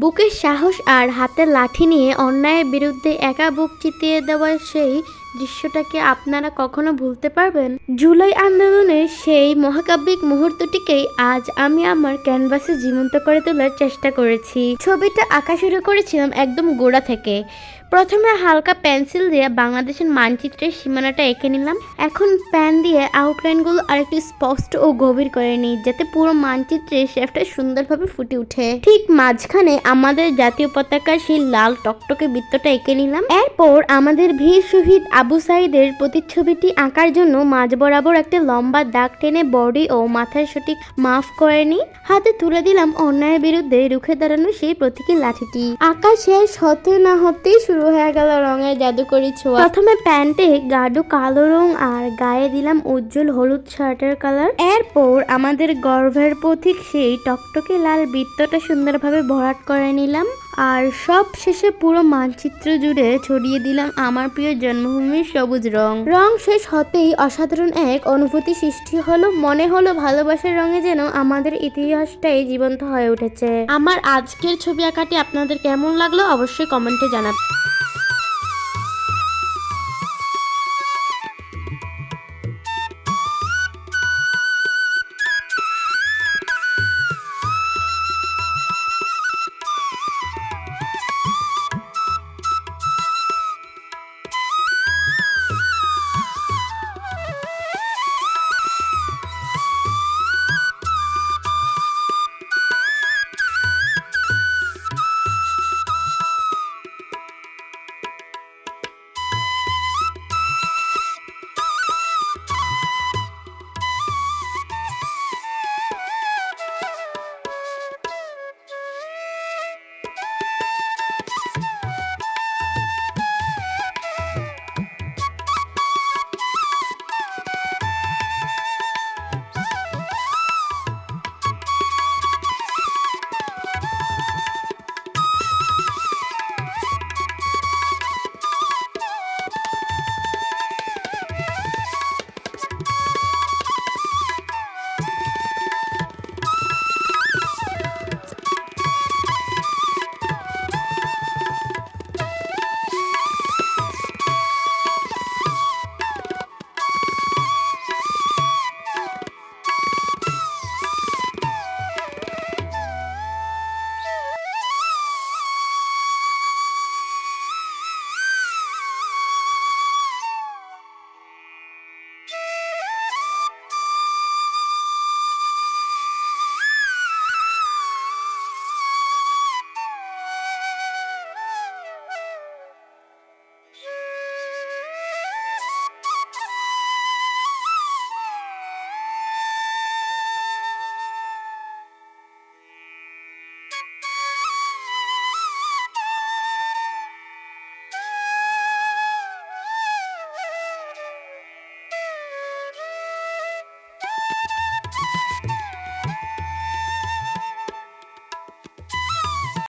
বুকের সাহস আর হাতের লাঠি নিয়ে অন্যায়ের বিরুদ্ধে একা বুক চিতিয়ে দেওয়ার সেই দৃশ্যটাকে আপনারা কখনো ভুলতে পারবেন? জুলাই আন্দোলনের সেই মহাকাব্যিক মুহূর্তটিকেই আজ আমি আমার ক্যানভাসে জীবন্ত করে তোলার চেষ্টা করেছি। ছবিটা আঁকা শুরু করেছিলাম একদম গোড়া থেকে। প্রথমে হালকা পেন্সিল দিয়ে বাংলাদেশের মানচিত্রের সীমানাটা এঁকে নিলাম। এখন প্যান দিয়ে আউটলাইনগুলো আরেকটু স্পষ্ট ও গভীর করে নিই, যাতে পুরো মানচিত্রের শেপটা সুন্দরভাবে ফুটে ওঠে। ঠিক মাঝখানে আমাদের জাতীয় পতাকার সেই লাল টকটকে বৃত্তটা এঁকে নিলাম। এরপর আমাদের বীর শহীদ আবু সাইদের প্রতিচ্ছবিটি আঁকার জন্য মাঝ বরাবর একটা লম্বা দাগ টেনে বডি ও মাথার সঠিক মাফ করে নিই। হাতে তুলে দিলাম অন্যায়ের বিরুদ্ধে রুখে দাঁড়ানো সেই প্রতীকী লাঠিটি। আঁকা শেষ হতে না হতেই শুরু হয়ে গেল রঙের জাদুকরি ছোঁয়া। প্রথমে প্যান্টে গাঢ় কালো রং আর গায়ে দিলাম উজ্জ্বল হলুদ শার্টের কালার। এরপর আমাদের গর্ভের প্রতীক সেই টকটকে লাল বৃত্তটা সুন্দরভাবে ভরাট করে নিলাম। আর সব শেষে পুরো মানচিত্র জুড়ে ছড়িয়ে দিলাম আমার প্রিয় জন্মভূমির সবুজ রং। রং শেষ হতেই অসাধারণ এক অনুভূতি সৃষ্টি হলো। মনে হলো ভালোবাসার রঙে যেন আমাদের ইতিহাসটাই জীবন্ত হয়ে উঠেছে। আমার আজকের ছবি আঁকাটি আপনাদের কেমন লাগলো অবশ্যই কমেন্টে জানাবেন।